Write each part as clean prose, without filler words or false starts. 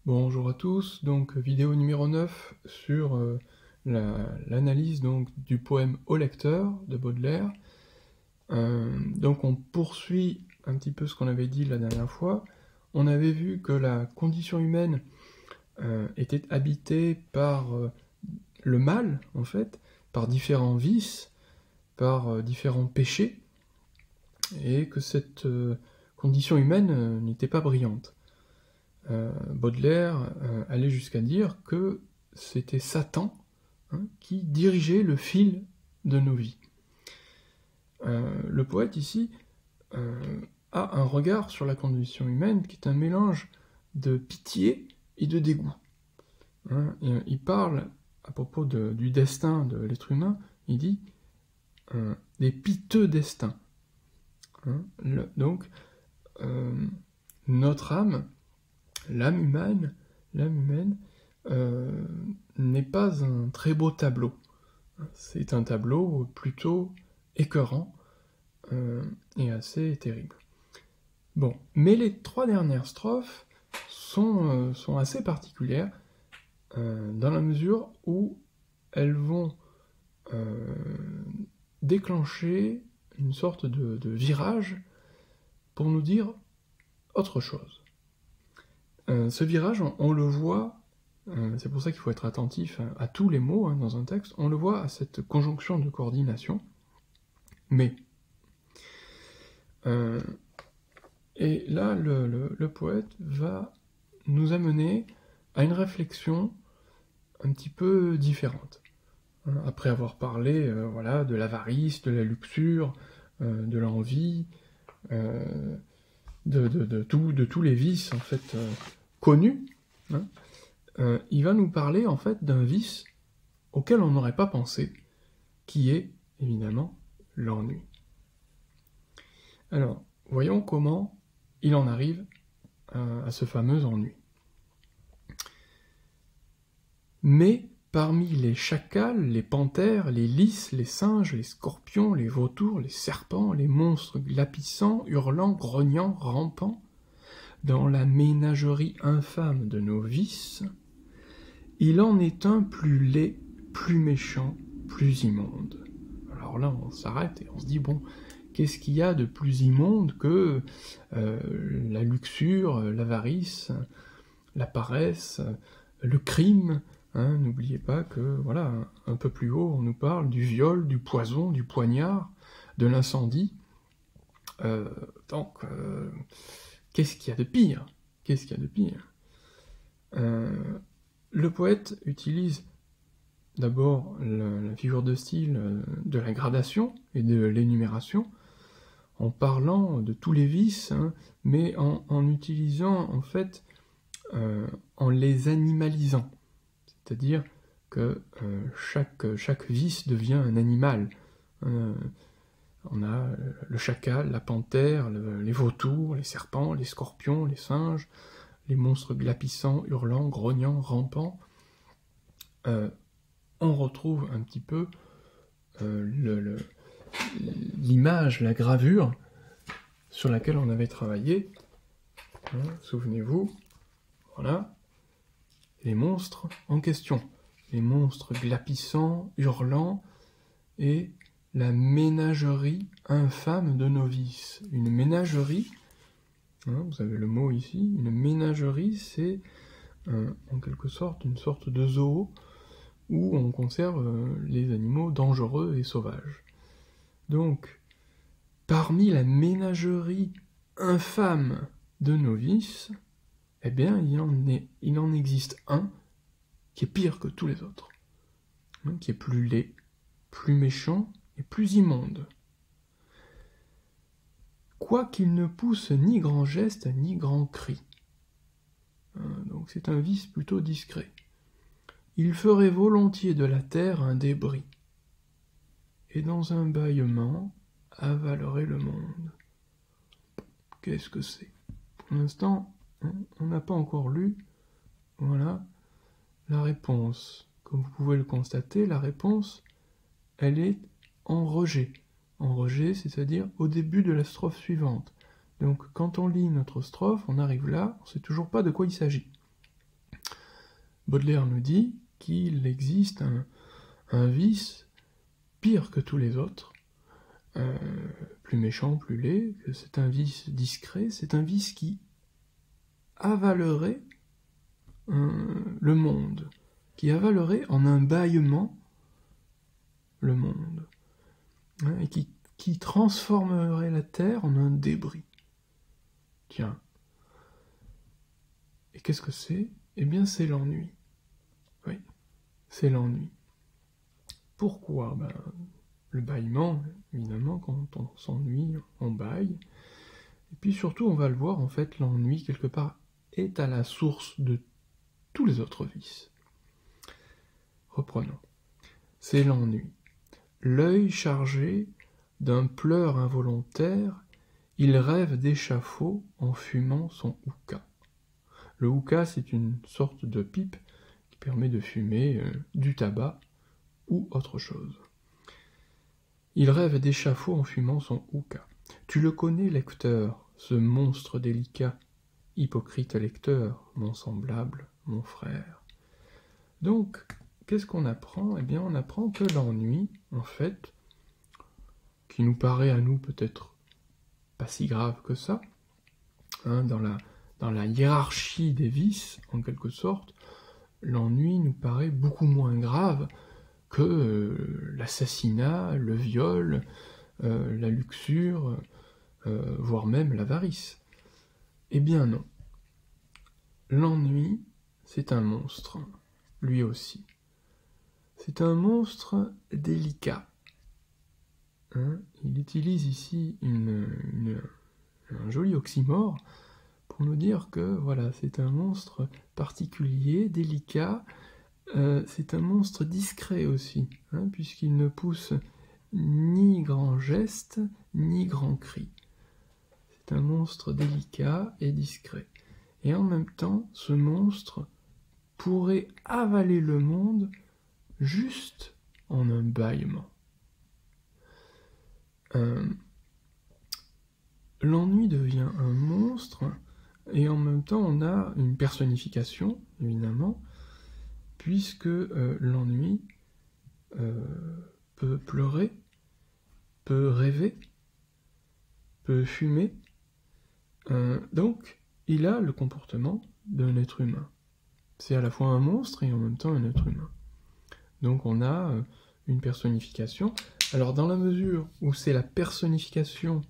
Bonjour à tous, donc vidéo numéro 9 sur l'analyse donc du poème Au lecteur de Baudelaire. Donc on poursuit un petit peu ce qu'on avait dit la dernière fois. On avait vu que la condition humaine était habitée par le mal, en fait, par différents vices, par différents péchés, et que cette condition humaine n'était pas brillante. Baudelaire allait jusqu'à dire que c'était Satan qui dirigeait le fil de nos vies. Le poète ici a un regard sur la condition humaine qui est un mélange de pitié et de dégoût. Il parle à propos du destin de l'être humain, il dit des piteux destins. Donc, notre âme, l'âme humaine n'est pas un très beau tableau. C'est un tableau plutôt écœurant et assez terrible. Bon, mais les trois dernières strophes sont assez particulières dans la mesure où elles vont déclencher une sorte de virage pour nous dire autre chose. Ce virage, on le voit, c'est pour ça qu'il faut être attentif à tous les mots dans un texte, on le voit à cette conjonction de coordination, mais. Et là, le poète va nous amener à une réflexion un petit peu différente. Après avoir parlé voilà, de l'avarice, de la luxure, de l'envie, de tous les vices en fait connus, il va nous parler en fait d'un vice auquel on n'aurait pas pensé, qui est évidemment l'ennui. Alors, voyons comment il en arrive à ce fameux ennui. Mais parmi les chacals, les panthères, les lys, les singes, les scorpions, les vautours, les serpents, les monstres glapissants, hurlants, grognants, rampants, dans la ménagerie infâme de nos vices, il en est un plus laid, plus méchant, plus immonde. Alors là, on s'arrête et on se dit, bon, qu'est-ce qu'il y a de plus immonde que la luxure, l'avarice, la paresse, le crime, n'oubliez pas que, voilà, un peu plus haut, on nous parle du viol, du poison, du poignard, de l'incendie. Donc, qu'est-ce qu'il y a de pire? Qu'est-ce qu'il y a de pire? Le poète utilise d'abord la figure de style de la gradation et de l'énumération, en parlant de tous les vices, mais en utilisant, en fait, en les animalisant. C'est-à-dire que chaque vice devient un animal. On a le chacal, la panthère, les vautours, les serpents, les scorpions, les singes, les monstres glapissants, hurlants, grognants, rampants. On retrouve un petit peu l'image, la gravure sur laquelle on avait travaillé. Souvenez-vous, voilà, les monstres en question. Les monstres glapissants, hurlants, et la ménagerie infâme de nos vices. Une ménagerie, vous avez le mot ici, une ménagerie, c'est en quelque sorte une sorte de zoo où on conserve les animaux dangereux et sauvages. Donc, parmi la ménagerie infâme de nos vices, eh bien, il en existe un qui est pire que tous les autres, qui est plus laid, plus méchant et plus immonde. Quoiqu'il ne pousse ni grand geste ni grand cri. Donc c'est un vice plutôt discret. Il ferait volontiers de la terre un débris, et dans un bâillement avalerait le monde. Qu'est-ce que c'est? Pour l'instant, on n'a pas encore lu, voilà, la réponse. Comme vous pouvez le constater, la réponse, elle est en rejet. En rejet, c'est-à-dire au début de la strophe suivante. Donc quand on lit notre strophe, on arrive là, on ne sait toujours pas de quoi il s'agit. Baudelaire nous dit qu'il existe un vice pire que tous les autres, plus méchant, plus laid, que c'est un vice discret, c'est un vice qui avalerait le monde, qui avalerait en un bâillement le monde, hein, et qui transformerait la terre en un débris. Tiens. Et qu'est-ce que c'est? Eh bien, c'est l'ennui. Oui, c'est l'ennui. Pourquoi? Le bâillement, évidemment, quand on s'ennuie, on bâille. Et puis surtout, on va le voir, en fait, l'ennui, quelque part, est à la source de tous les autres vices. Reprenons. C'est l'ennui. L'œil chargé d'un pleur involontaire, il rêve d'échafaud en fumant son hookah. Le hookah, c'est une sorte de pipe qui permet de fumer du tabac ou autre chose. Il rêve d'échafaud en fumant son hookah. Tu le connais, lecteur, ce monstre délicat, hypocrite lecteur, mon semblable, mon frère. Donc, qu'est-ce qu'on apprend? Eh bien, on apprend que l'ennui, en fait, qui nous paraît à nous peut-être pas si grave que ça, hein, dans la hiérarchie des vices, en quelque sorte, l'ennui nous paraît beaucoup moins grave que l'assassinat, le viol, la luxure, voire même l'avarice. Eh bien non. L'ennui, c'est un monstre, lui aussi. C'est un monstre délicat. Hein, il utilise ici un joli oxymore pour nous dire que voilà, c'est un monstre particulier, délicat, c'est un monstre discret aussi, hein, puisqu'il ne pousse ni grand geste, ni grand cri. C'est un monstre délicat et discret. Et en même temps, ce monstre pourrait avaler le monde juste en un bâillement. L'ennui devient un monstre, et en même temps on a une personnification, évidemment, puisque l'ennui peut pleurer, peut rêver, peut fumer, donc il a le comportement d'un être humain. C'est à la fois un monstre et en même temps un être humain. Donc on a une personnification. Alors dans la mesure où c'est la personnification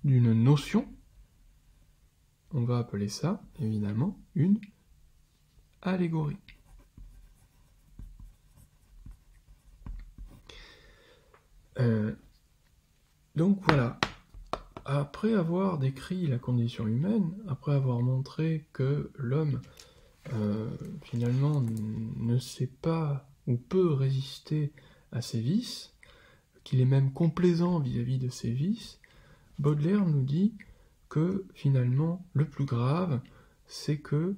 d'une notion, on va appeler ça, évidemment, une allégorie. Donc voilà, après avoir décrit la condition humaine, après avoir montré que l'homme, finalement, ne sait pas ou peut résister à ses vices, qu'il est même complaisant vis-à-vis de ses vices, Baudelaire nous dit que finalement le plus grave, c'est que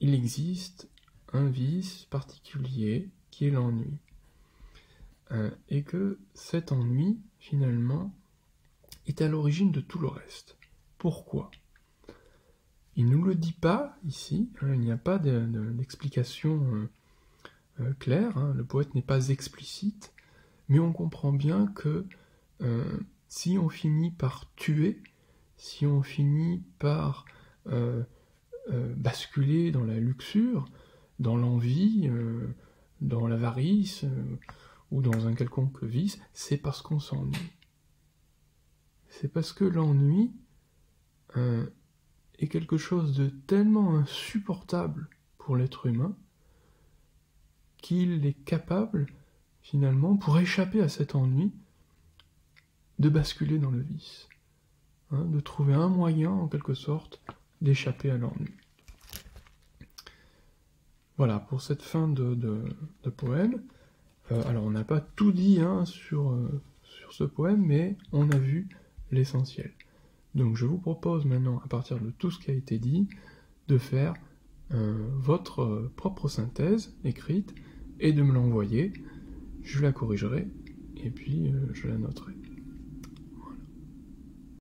il existe un vice particulier qui est l'ennui. Et que cet ennui, finalement, est à l'origine de tout le reste. Pourquoi? Il ne nous le dit pas ici, hein, il n'y a pas d'explication claire, hein, le poète n'est pas explicite, mais on comprend bien que si on finit par tuer, si on finit par basculer dans la luxure, dans l'envie, dans l'avarice, ou dans un quelconque vice, c'est parce qu'on s'ennuie. C'est parce que l'ennui est quelque chose de tellement insupportable pour l'être humain qu'il est capable, finalement, pour échapper à cet ennui, de basculer dans le vice, hein, de trouver un moyen, en quelque sorte, d'échapper à l'ennui. Voilà, pour cette fin de poème. Alors, on n'a pas tout dit hein, sur ce poème, mais on a vu l'essentiel. Donc, je vous propose maintenant, à partir de tout ce qui a été dit, de faire votre propre synthèse écrite et de me l'envoyer. Je la corrigerai et puis je la noterai.